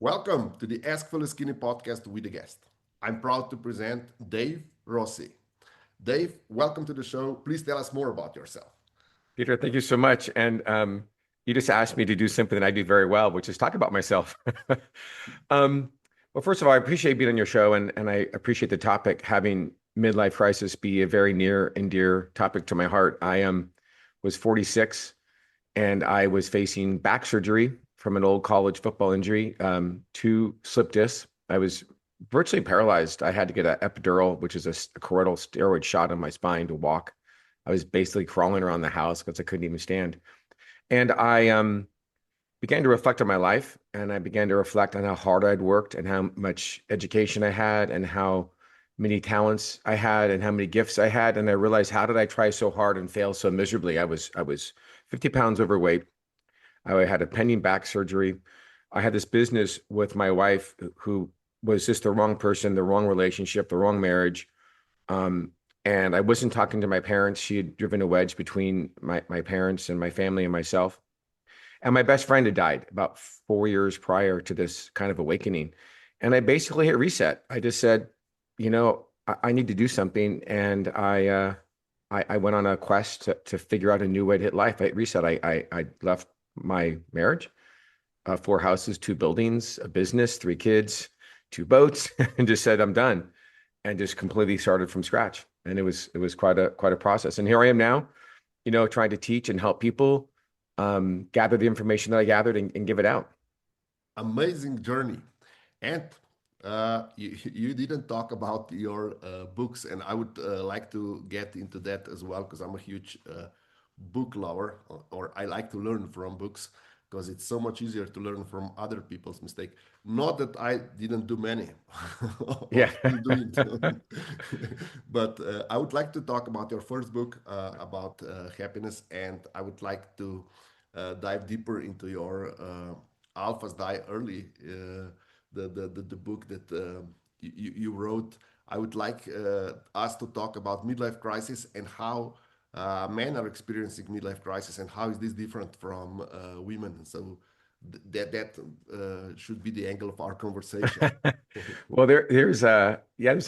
Welcome to the Ask Fellow Skinny podcast with a guest. I'm proud to present Dave Rossi. Dave, welcome to the show. Please tell us more about yourself. Peter, thank you so much. And you just asked me to do something that I do very well, which is talk about myself. um, well, first of all, I appreciate being on your show, and I appreciate the topic, having midlife crisis be a very near and dear topic to my heart. I was 46, and I was facing back surgery from an old college football injury, two slip discs. I was virtually paralyzed. I had to get an epidural, which is a choroidal steroid shot on my spine to walk. I was basically crawling around the house because I couldn't even stand. And I began to reflect on my life, and I began to reflect on how hard I'd worked and how much education I had and how many talents I had and how many gifts I had. And I realized, how did I try so hard and fail so miserably? I was 50 pounds overweight. I had a pending back surgery. I had this business with my wife who was just the wrong person, the wrong relationship, the wrong marriage. And I wasn't talking to my parents. She had driven a wedge between my parents and my family and myself. And my best friend had died about 4 years prior to this kind of awakening. And I basically hit reset. I just said, I need to do something. And I went on a quest to figure out a new way to hit life. I hit reset. I left my marriage, four houses, two buildings, a business, three kids, two boats, and just said, I'm done. And just completely started from scratch. And it was quite a process. And here I am now, trying to teach and help people gather the information that I gathered and give it out. Amazing journey. And you didn't talk about your books, and I would like to get into that as well because I'm a huge book lover, or I like to learn from books because it's so much easier to learn from other people's mistake. Not that I didn't do many or Yeah. still doing, but I would like to talk about your first book about happiness, and I would like to dive deeper into your Alphas Die Early, the book that you wrote. I would like us to talk about midlife crisis and how men are experiencing midlife crisis and how is this different from women. So that should be the angle of our conversation. Well, there's a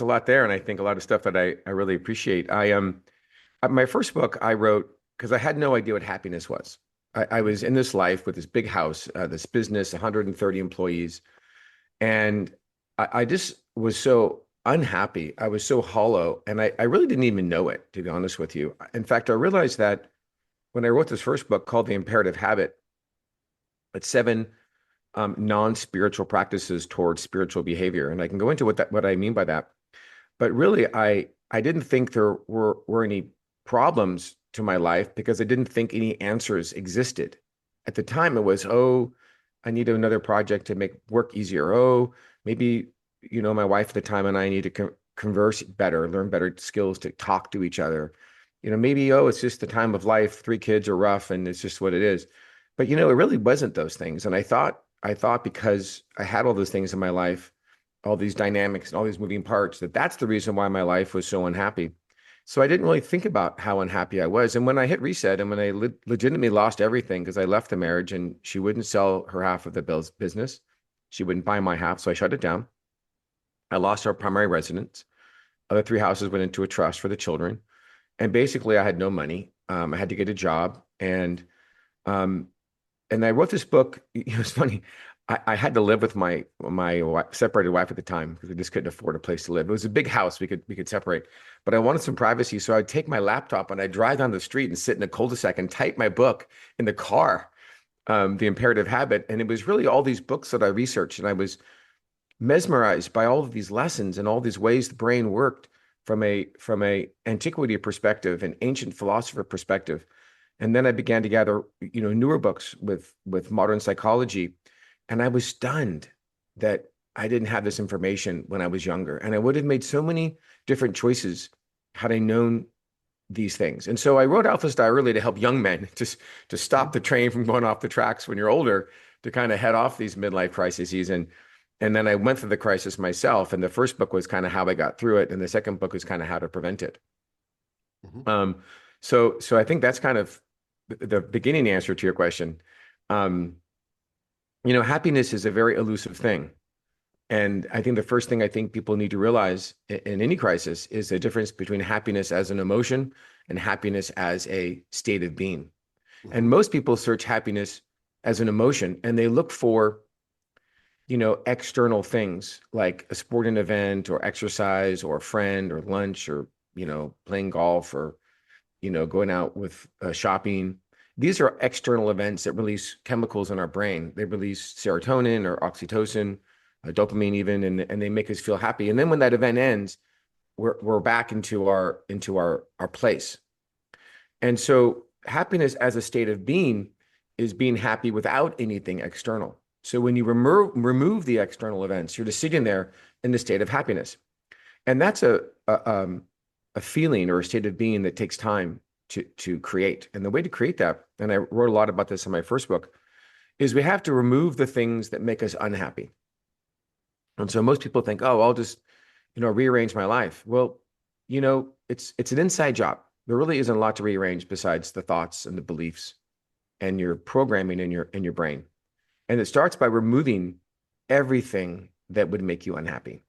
lot there, and I think a lot of stuff that I really appreciate. My first book I wrote because I had no idea what happiness was. I was in this life with this big house, this business, 130 employees, and I just was so unhappy. I was so hollow, and I really didn't even know it, to be honest with you. In fact, I realized that when I wrote this first book called The Imperative Habit, it's seven non-spiritual practices towards spiritual behavior. And I can go into what I mean by that. But really, I didn't think there were any problems to my life because I didn't think any answers existed. At the time, it was, oh, I need another project to make work easier. Oh, maybe, my wife at the time and I need to converse better, learn better skills to talk to each other. Maybe, oh, it's just the time of life. Three kids are rough and it's just what it is. But, it really wasn't those things. And I thought because I had all those things in my life, all these dynamics and all these moving parts, that's the reason why my life was so unhappy. So I didn't really think about how unhappy I was. And when I hit reset and when I legitimately lost everything because I left the marriage and she wouldn't sell her half of the business, she wouldn't buy my half. So I shut it down. I lost our primary residence. Other three houses went into a trust for the children. And basically I had no money. I had to get a job. Um, and I wrote this book. It was funny. I had to live with my separated wife at the time because we just couldn't afford a place to live. It was a big house we could separate, but I wanted some privacy. So I'd take my laptop and I'd drive down the street and sit in a cul-de-sac and type my book in the car, The Imperative Habit. And it was really all these books that I researched, and I was mesmerized by all of these lessons and all these ways the brain worked from a antiquity perspective, an ancient philosopher perspective. And then I began to gather, newer books with modern psychology. And I was stunned that I didn't have this information when I was younger. And I would have made so many different choices had I known these things. And so I wrote Alpha's Die Early to help young men to stop the train from going off the tracks when you're older, to kind of head off these midlife crises. And then I went through the crisis myself. And the first book was kind of how I got through it. And the second book was kind of how to prevent it. Mhm. So I think that's kind of the beginning answer to your question. Um, Happiness is a very elusive thing. And I think the first thing I think people need to realize in any crisis is the difference between happiness as an emotion and happiness as a state of being. And Mhm. most people search happiness as an emotion and they look for, external things like a sporting event or exercise or a friend or lunch or, playing golf or, going out with shopping. These are external events that release chemicals in our brain. They release serotonin or oxytocin, dopamine even, and they make us feel happy. And then when that event ends, we're back into our place. And so happiness as a state of being is being happy without anything external. So when you remove the external events, you're just sitting there in the state of happiness. And that's a feeling or a state of being that takes time to create. And the way to create that, and I wrote a lot about this in my first book, is we have to remove the things that make us unhappy. And so most people think, oh, I'll just, rearrange my life. Well, it's an inside job. There really isn't a lot to rearrange besides the thoughts and the beliefs and your programming in your brain. And it starts by removing everything that would make you unhappy.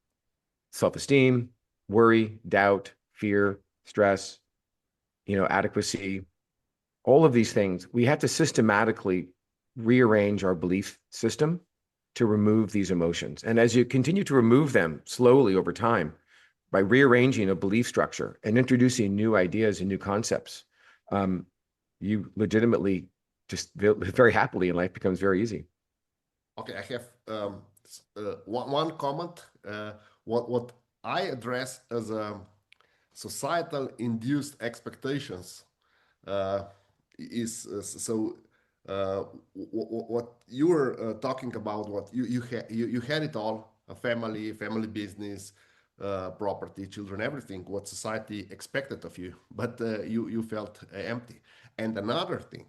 Self-esteem, worry, doubt, fear, stress, adequacy, all of these things. We have to systematically rearrange our belief system to remove these emotions. And as you continue to remove them slowly over time, by rearranging a belief structure and introducing new ideas and new concepts, um, you legitimately just feel very happily and life becomes very easy. Okay, I have one comment. What I address as societal induced expectations uh, is so what you were talking about, what you had it all, a family business, property, children, everything what society expected of you, but you felt empty. And another thing,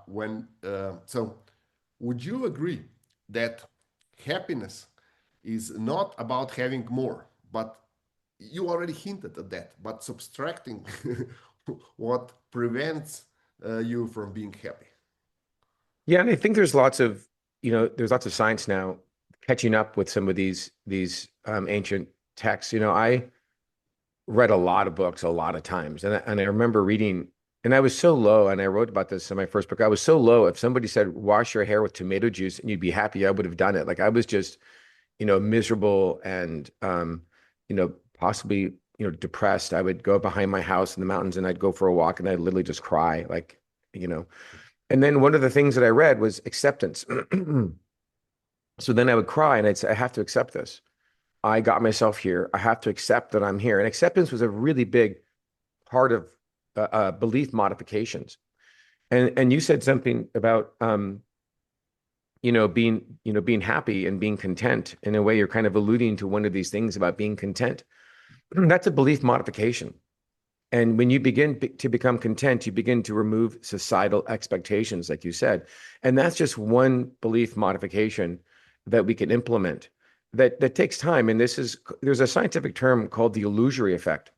when so would you agree that happiness is not about having more, but you already hinted at that, but subtracting what prevents you from being happy? Yeah, and I think there's lots of science now catching up with some of these ancient texts. I read a lot of books a lot of times, and I remember reading, and I was so low, and I wrote about this in my first book. I was so low. If somebody said wash your hair with tomato juice and you'd be happy, I would have done it. Like I was just, miserable and possibly depressed. I would go behind my house in the mountains and I'd go for a walk and I'd literally just cry, like you know. And then one of the things that I read was acceptance. So then I would cry and I'd say, I have to accept this. I got myself here. I have to accept that I'm here. And acceptance was a really big part of belief modifications. And you said something about being happy and being content. In a way, you're kind of alluding to one of these things about being content. That's a belief modification. And when you begin to become content, you begin to remove societal expectations, like you said. And that's just one belief modification that we can implement that takes time. And there's a scientific term called the illusory effect,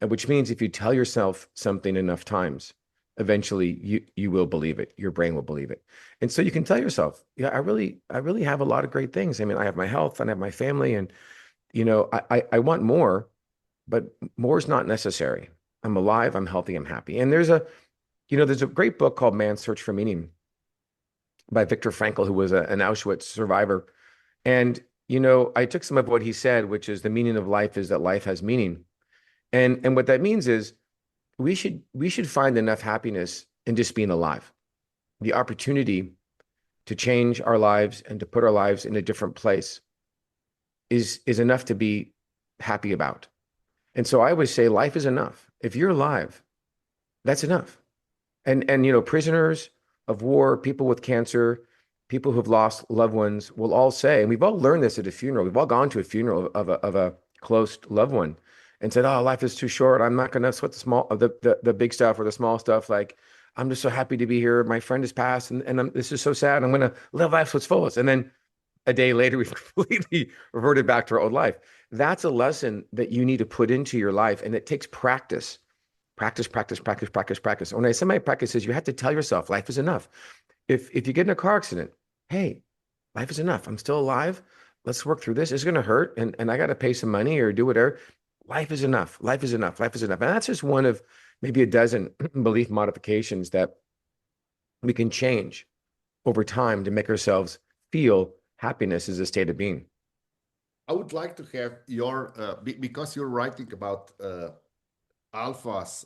which means if you tell yourself something enough times, eventually you will believe it. Your brain will believe it. And so you can tell yourself, yeah, I really have a lot of great things. I mean, I have my health and I have my family, and I want more, but more is not necessary. I'm alive, I'm healthy, I'm happy. And there's a great book called Man's Search for Meaning by Viktor Frankl, who was an Auschwitz survivor. And, I took some of what he said, which is the meaning of life is that life has meaning. And what that means is we should find enough happiness in just being alive. The opportunity to change our lives and to put our lives in a different place is enough to be happy about. And so I always say life is enough. If you're alive, that's enough. And prisoners of war, people with cancer, people who've lost loved ones will all say, and we've all learned this at a funeral. We've all gone to a funeral of a close loved one and said, "Oh, life is too short. I'm not going to sweat the big stuff or the small stuff. Like, I'm just so happy to be here. My friend has passed, and this is so sad. I'm going to live life to its fullest." And then a day later, we've completely reverted back to our old life. That's a lesson that you need to put into your life, and it takes practice. Practice, practice, practice, practice, practice. When I say my practice is you have to tell yourself life is enough. If you get in a car accident, hey, life is enough. I'm still alive. Let's work through this. It's going to hurt and I got to pay some money or do whatever. Life is enough. Life is enough. Life is enough. And that's just one of maybe a dozen belief modifications that we can change over time to make ourselves feel happiness is a state of being. I would like to have your because you're writing about alphas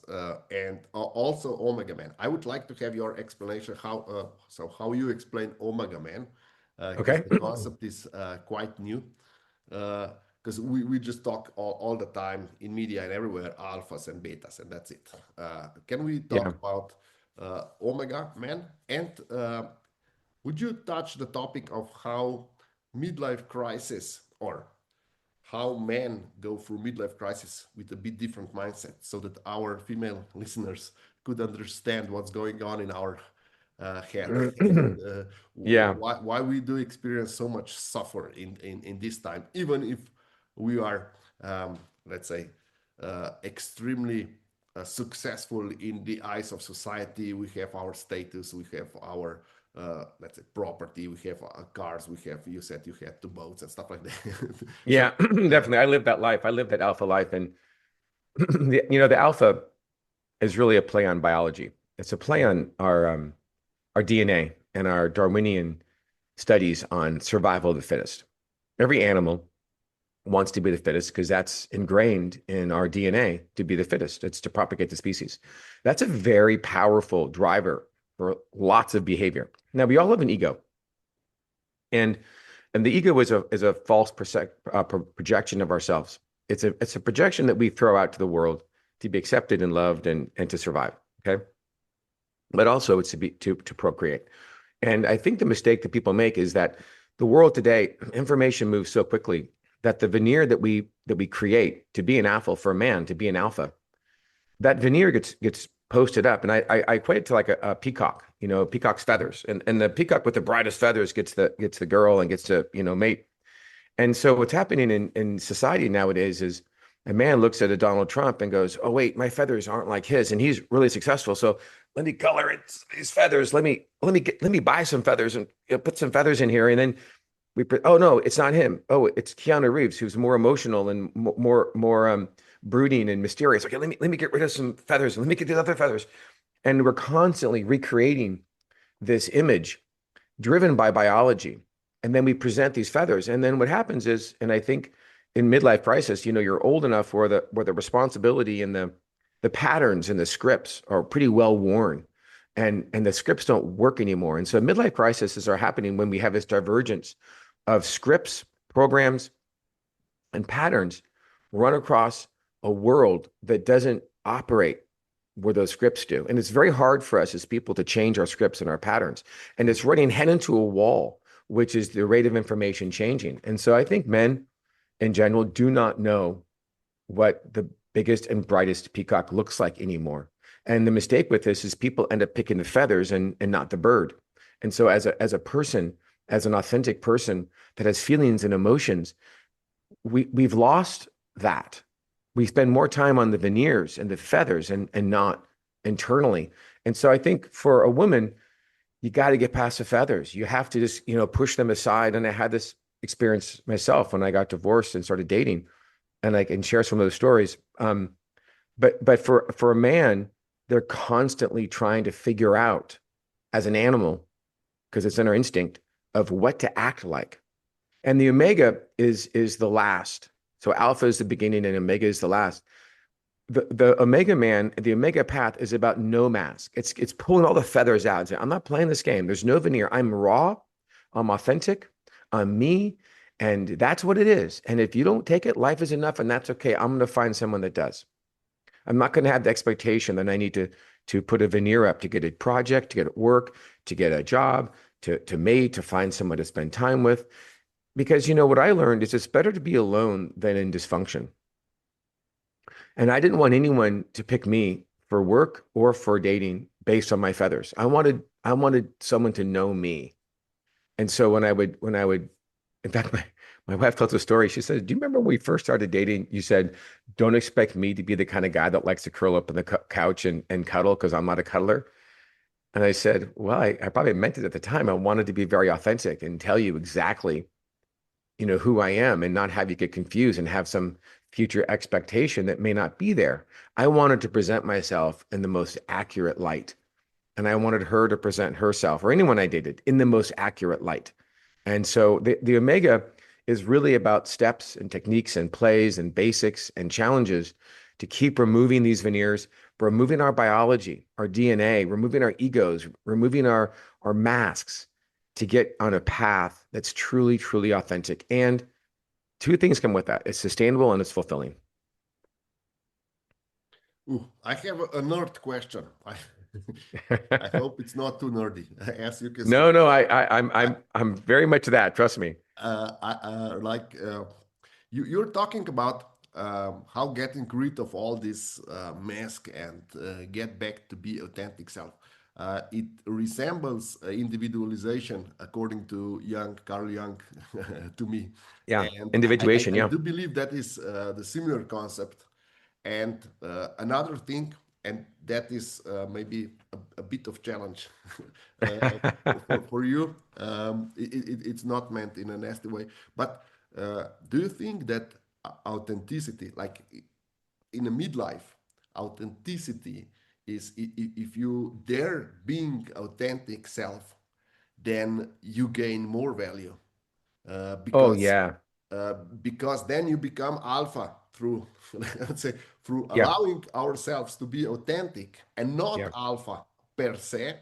and also omega man. I would like to have your explanation how you explain omega man because Okay. the concept is quite new. Because we just talk all the time in media and everywhere alphas and betas and that's it. Can we Yeah. talk about omega man and would you touch the topic of how midlife crisis or how men go through midlife crisis with a bit different mindset so that our female listeners could understand what's going on in our head and Yeah. why we do experience so much suffer in this time, even if we are, let's say, extremely successful in the eyes of society. We have our status, we have our let's say property, we have cars, we have, you said you had two boats and stuff like that. So Yeah, definitely. I lived that life. I lived that alpha life. And the alpha is really a play on biology. It's a play on our DNA and our Darwinian studies on survival of the fittest. Every animal wants to be the fittest because that's ingrained in our DNA to be the fittest. It's to propagate the species. That's a very powerful driver for lots of behavior. Now, we all have an ego, and the ego is a false projection of ourselves. It's a projection that we throw out to the world to be accepted and loved and to survive. Okay, but also it's to procreate. And I think the mistake that people make is that the world today, information moves so quickly that the veneer that we create to be an alpha for a man, to be an alpha, that veneer gets posted up. And I equate it to like a peacock, peacock's feathers. And the peacock with the brightest feathers gets the girl and gets to, mate. And so what's happening in society nowadays is a man looks at a Donald Trump and goes, "Oh wait, my feathers aren't like his, and he's really successful. So let me color it these feathers. Let me buy some feathers and put some feathers in here." And then oh no, it's not him. Oh, it's Keanu Reeves, who's more emotional and more brooding and mysterious. Okay, let me get rid of some feathers. Let me get these other feathers. And we're constantly recreating this image driven by biology. And then we present these feathers. And then what happens is, and I think in midlife crisis, you're old enough where the responsibility and the patterns and the scripts are pretty well worn. And the scripts don't work anymore. And so midlife crises are happening when we have this divergence of scripts, programs, and patterns run across a world that doesn't operate where those scripts do. And it's very hard for us as people to change our scripts and our patterns. And it's running head into a wall, which is the rate of information changing. And so I think men in general do not know what the biggest and brightest peacock looks like anymore. And the mistake with this is people end up picking the feathers and not the bird. And so as a person, as an authentic person that has feelings and emotions, we've lost that. We spend more time on the veneers and the feathers and not internally. And so I think for a woman, you got to get past the feathers. You have to just, push them aside. And I had this experience myself when I got divorced and started dating, and I can share some of those stories. But for a man, they're constantly trying to figure out as an animal, because it's in our instinct of what to act like. And the omega is the last. So alpha is the beginning and omega is the last. The omega man, the omega path is about no mask. It's pulling all the feathers out and saying, I'm not playing this game. There's no veneer. I'm raw, I'm authentic, I'm me, and that's what it is. And if you don't take it, life is enough, and that's okay. I'm going to find someone that does. I'm not going to have the expectation that I need to put a veneer up to get a project, to get work, to get a job, to mate, to find someone to spend time with. Because what I learned is it's better to be alone than in dysfunction. And I didn't want anyone to pick me for work or for dating based on my feathers. I wanted someone to know me. And so when I would, in fact, my wife tells a story. She said, "Do you remember when we first started dating? You said, don't expect me to be the kind of guy that likes to curl up on the couch and cuddle because I'm not a cuddler." And I said, well, I probably meant it at the time. I wanted to be very authentic and tell you exactly, who I am and not have you get confused and have some future expectation that may not be there. I wanted to present myself in the most accurate light. And I wanted her to present herself or anyone I dated in the most accurate light. And so the Omega is really about steps and techniques and plays and basics and challenges to keep removing these veneers, removing our biology, our DNA, removing our egos, removing our masks to get on a path that's truly, truly authentic. And two things come with that. It's sustainable and it's fulfilling. Ooh, I have a nerd question. I hope it's not too nerdy. As you can see, No, no, I'm I, I'm very much that. Trust me. like you're talking about how getting rid of all this mask and get back to be authentic self. It resembles individualization, according to Carl Jung, to me, Yeah. and Individuation. I Yeah. do believe that is the similar concept. And another thing, and that is maybe a bit of challenge for you. It's not meant in a nasty way, but do you think that authenticity, like in a midlife, authenticity is if you dare being authentic self, then you gain more value uh, Oh, because yeah. because then you become alpha through let's say through Yeah. allowing ourselves to be authentic and not Yeah. alpha per se.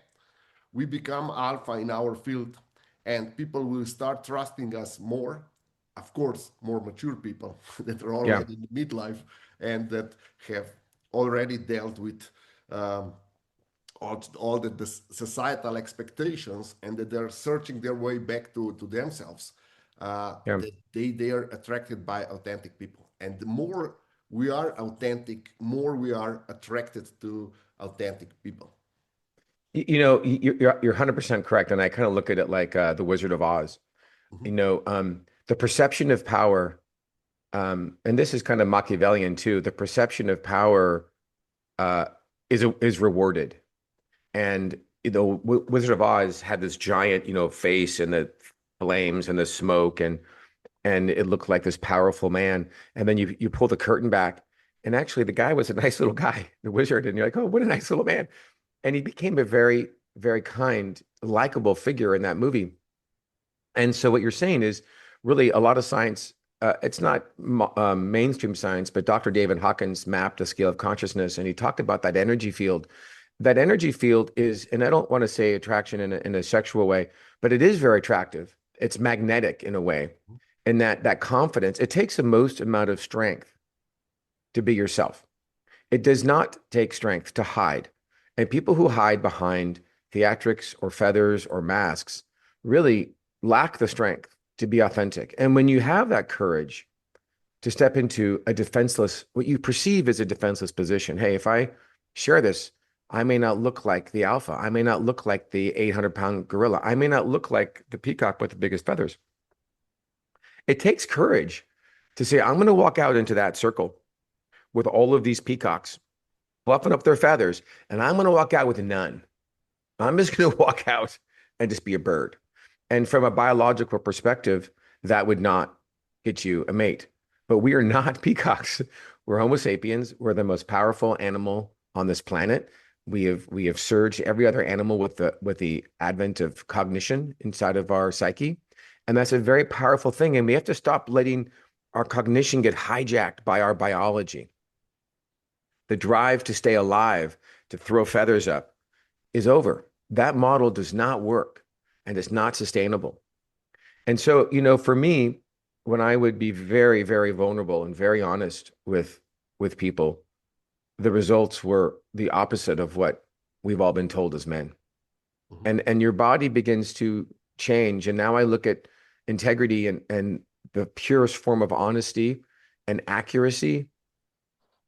We become alpha in our field, and people will start trusting us more. Of course, more mature people that are Yeah. already in midlife and that have already dealt with um, all the societal expectations, and that they're searching their way back to themselves. Yeah. That they are attracted by authentic people, and the more we are authentic, more we are attracted to authentic people. You're 100% correct. And I kind of look at it like the Wizard of Oz. Mhm. The perception of power, and this is kind of Machiavellian too. The perception of power uh, is rewarded. And Wizard of Oz had this giant, face and the flames and the smoke, and it looked like this powerful man. And then you pull the curtain back, and actually the guy was a nice little guy, the wizard, and you're like, oh, what a nice little man. And he became a very, very kind, likable figure in that movie. And so what you're saying is really a lot of science. It's not mainstream science, but Dr. David Hawkins mapped a scale of consciousness, and he talked about that energy field. That energy field is, and I don't want to say attraction in a sexual way, but it is very attractive. It's magnetic in a way, and that confidence. It takes the most amount of strength to be yourself. It does not take strength to hide. And people who hide behind theatrics or feathers or masks really lack the strength to be authentic. And when you have that courage to step into a defenseless, what you perceive as a defenseless position, hey, if I share this, I may not look like the alpha. I may not look like the 800-pound gorilla. I may not look like the peacock with the biggest feathers. It takes courage to say, I'm going to walk out into that circle with all of these peacocks fluffing up their feathers, and I'm going to walk out with none. I'm just going to walk out and just be a bird. And from a biological perspective, that would not get you a mate. But we are not peacocks. We're Homo sapiens. We're the most powerful animal on this planet. We have surged every other animal with the advent of cognition inside of our psyche. And that's a very powerful thing. And we have to stop letting our cognition get hijacked by our biology. The drive to stay alive, to throw feathers up, is over. That model does not work and it's not sustainable. And so, for me, when I would be very, very vulnerable and very honest with people, the results were the opposite of what we've all been told as men. Mhm. And your body begins to change. And now I look at integrity and the purest form of honesty and accuracy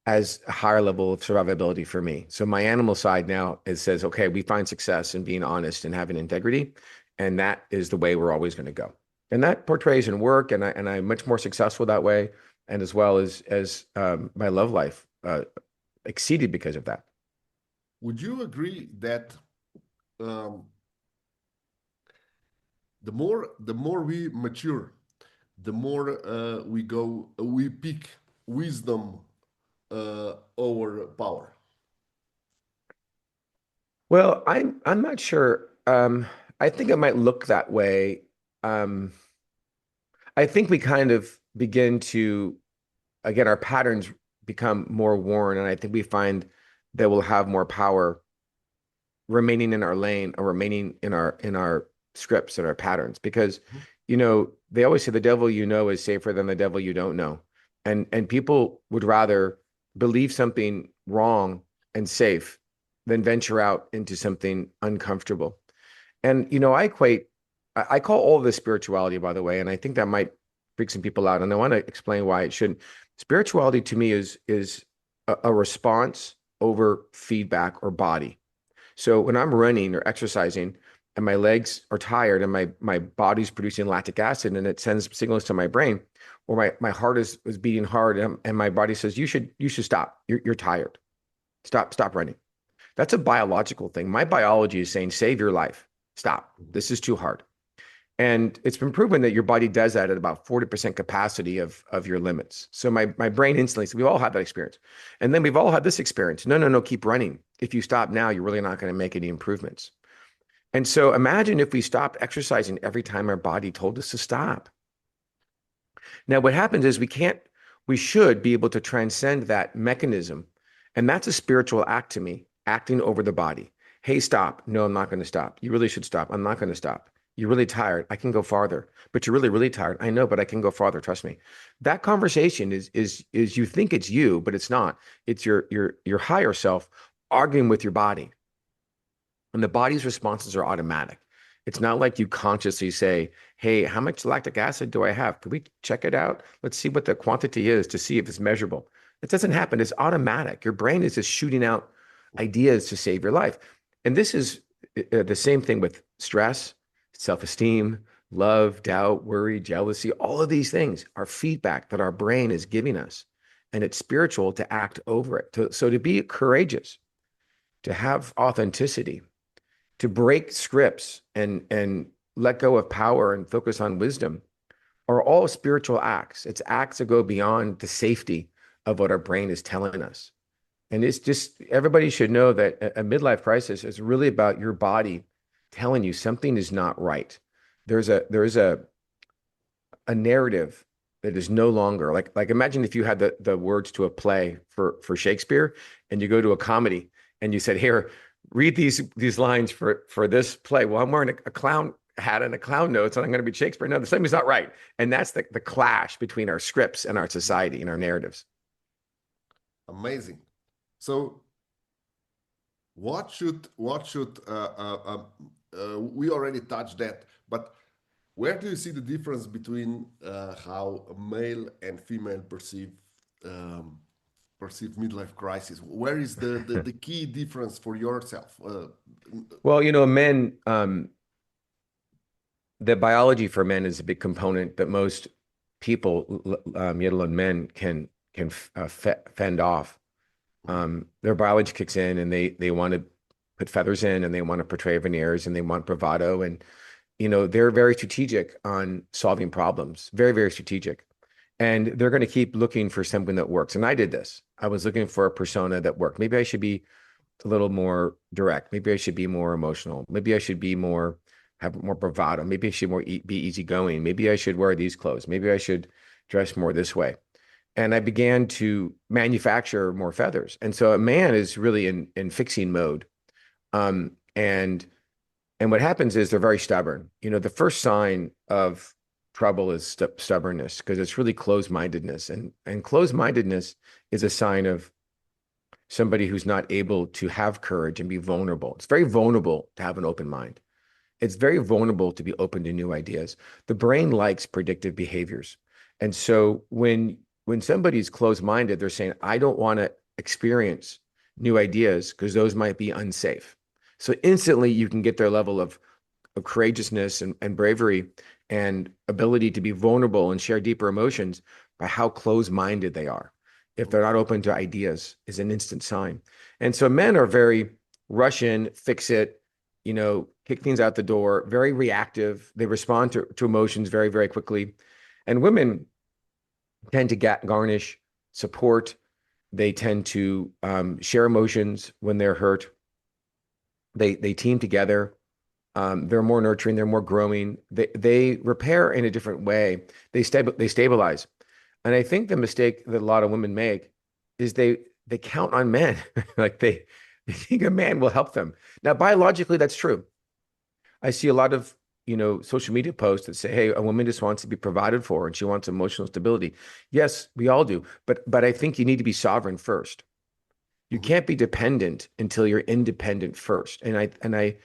as a higher level of survivability for me. So my animal side now it says, okay, we find success in being honest and having integrity, and that is the way we're always going to go. And that portrays in work, and I'm much more successful that way, and as well as my love life exceeded because of that. Would you agree that um, the more we mature, the more we pick wisdom over power. Well, I'm not sure. I think it might look that way. Um, I think we kind of begin to, again, our patterns become more worn, and I think we find that we'll have more power remaining in our lane or remaining in our scripts and our patterns. Because, they always say the devil you know is safer than the devil you don't know. And people would rather believe something wrong and safe than venture out into something uncomfortable. And I call all of this spirituality, by the way, and I think that might freak some people out. And I want to explain why it shouldn't. Spirituality to me is a response over feedback or body. So when I'm running or exercising and my legs are tired and my body's producing lactic acid and it sends signals to my brain, or my heart is beating hard and my body says you should stop. You're tired. Stop running. That's a biological thing. My biology is saying save your life. Stop. This is too hard. And it's been proven that your body does that at about 40% capacity of your limits. So my brain instantly, so we've all had that experience. And then we've all had this experience. No, no, no, keep running. If you stop now, you're really not going to make any improvements. And so imagine if we stopped exercising every time our body told us to stop. Now, what happens is we should be able to transcend that mechanism. And that's a spiritual act to me, acting over the body. Hey, stop. No, I'm not going to stop. You really should stop. I'm not going to stop. You're really tired. I can go farther. But you're really, really tired. I know, but I can go farther. Trust me. That conversation is you think it's you, but it's not. It's your higher self arguing with your body. And the body's responses are automatic. It's not like you consciously say, hey, how much lactic acid do I have? Can we check it out? Let's see what the quantity is to see if it's measurable. It doesn't happen. It's automatic. Your brain is just shooting out ideas to save your life. And this is the same thing with stress, self-esteem, love, doubt, worry, jealousy. All of these things are feedback that our brain is giving us. And it's spiritual to act over it. So to be courageous, to have authenticity, to break scripts and let go of power and focus on wisdom are all spiritual acts. It's acts that go beyond the safety of what our brain is telling us. And it's just everybody should know that a midlife crisis is really about your body telling you something is not right. There's a narrative that is no longer like imagine if you had the words to a play for Shakespeare and you go to a comedy and you said, here, read these lines for this play. Well, I'm wearing a clown hat and a clown nose and I'm going to be Shakespeare. No, the something's not right. And that's the clash between our scripts and our society and our narratives. Amazing. So what should we already touched that, but where do you see the difference between how a male and female perceive midlife crisis? Where is the key difference for yourself? Well, men, the biology for men is a big component that most people, yet alone men, can fend off. Their biology kicks in, and they want to put feathers in, and they want to portray veneers, and they want bravado, and they're very strategic on solving problems, very, very strategic, and they're going to keep looking for something that works. And I did this. I was looking for a persona that worked. Maybe I should be a little more direct. Maybe I should be more emotional. Maybe I should have more bravado. Maybe I should be easygoing. Maybe I should wear these clothes. Maybe I should dress more this way. And I began to manufacture more feathers. And so a man is really in fixing mode. And what happens is they're very stubborn. The first sign of trouble is stubbornness because it's really closed-mindedness. And closed-mindedness is a sign of somebody who's not able to have courage and be vulnerable. It's very vulnerable to have an open mind. It's very vulnerable to be open to new ideas. The brain likes predictive behaviors. And so when somebody's closed-minded, they're saying, I don't want to experience new ideas because those might be unsafe. So instantly you can get their level of courageousness and bravery and ability to be vulnerable and share deeper emotions by how closed-minded they are. If they're not open to ideas is an instant sign. And so men are very rush in, fix it, kick things out the door, very reactive. They respond to emotions very, very quickly. And women tend to garnish support. They tend to share emotions when they're hurt. They team together. They're more nurturing. They're more growing. They repair in a different way. They stabilize. And I think the mistake that a lot of women make is they count on men. Like they think a man will help them. Now, biologically, that's true. I see a lot of, social media posts that say, hey, a woman just wants to be provided for and she wants emotional stability. Yes, we all do. But I think you need to be sovereign first. You Mhm. can't be dependent until you're independent first. And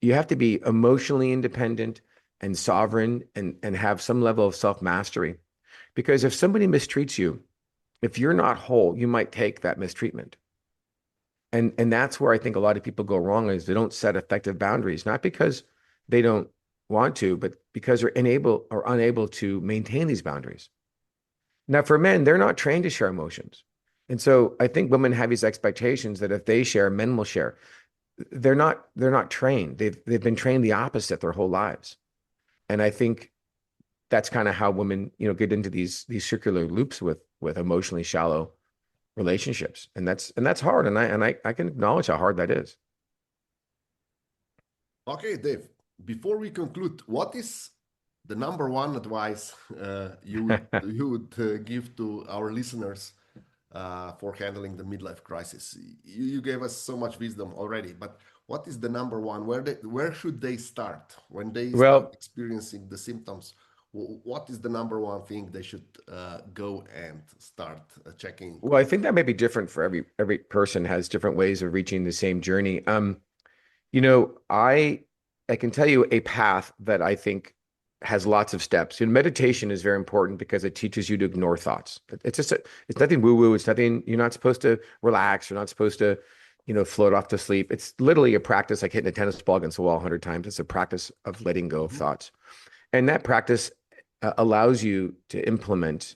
you have to be emotionally independent and sovereign and have some level of self-mastery. Because if somebody mistreats you, if you're not whole, you might take that mistreatment. And that's where I think a lot of people go wrong is they don't set effective boundaries, not because they don't want to, but because they're unable to maintain these boundaries. Now, for men, they're not trained to share emotions. And so I think women have these expectations that if they share, men will share. They're not trained. They've been trained the opposite their whole lives. And I think that's kind of how women, get into these circular loops with emotionally shallow relationships. And that's hard. And I can acknowledge how hard that is. Okay, Dave, before we conclude, what is the number one advice you would give to our listeners for handling the midlife crisis? You gave us so much wisdom already, but what is the number one? Where should they start when they start Well, experiencing the symptoms? What is the number one thing they should go and start checking well, I with? think that may be different for every person has different ways of reaching the same journey. You know, I I can tell you a path that I think has lots of steps. And meditation is very important because it teaches you to ignore thoughts. It's nothing woo-woo. It's nothing, you're not supposed to relax. You're not supposed to, float off to sleep. It's literally a practice like hitting a tennis ball against the wall 100 times. It's a practice of letting go of Mhm. thoughts. And that practice allows you to implement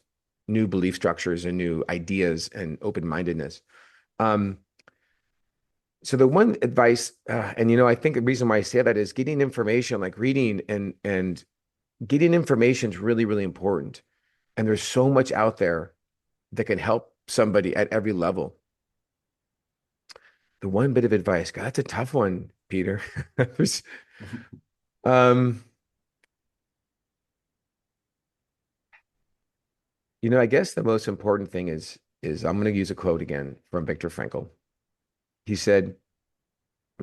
new belief structures and new ideas and open-mindedness. Um, so the one advice, and I think the reason why I say that is getting information, like reading and getting information is really, really important. And there's so much out there that can help somebody at every level. The one bit of advice, God, that's a tough one, Peter. There's, um, I guess the most important thing is I'm going to use a quote again from Viktor Frankl. He said,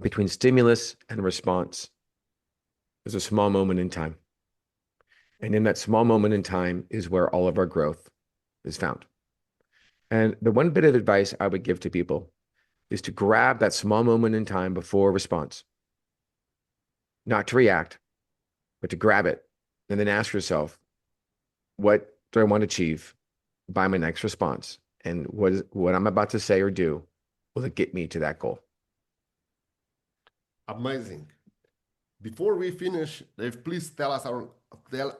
between stimulus and response, there's a small moment in time. And in that small moment in time is where all of our growth is found. And the one bit of advice I would give to people is to grab that small moment in time before response, not to react, but to grab it and then ask yourself, what do I want to achieve by my next response? And what I'm about to say or do, will it get me to that goal? Amazing. Before we finish, Dave, please tell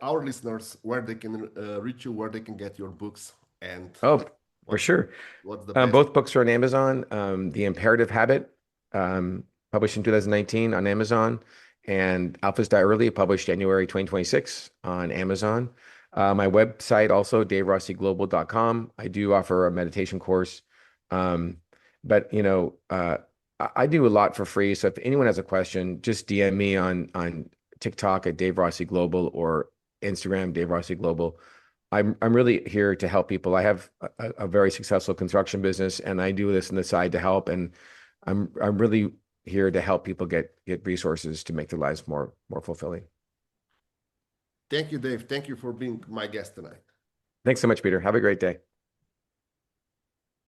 our listeners where they can reach you, where they can get your books, and Oh, for what's sure. what's the best. Both books are on Amazon. The Imperative Habit, published in 2019 on Amazon, and Alphas Die Early, published January 2026 on Amazon. My website also, daverossiglobal.com. I do offer a meditation course. Um, but I do a lot for free. So if anyone has a question, just DM me on TikTok at Dave Rossi Global or Instagram, Dave Rossi Global. I'm really here to help people. I have a very successful construction business, and I do this on the side to help. And I'm really here to help people get resources to make their lives more fulfilling. Thank you, Dave. Thank you for being my guest tonight. Thanks so much, Peter. Have a great day.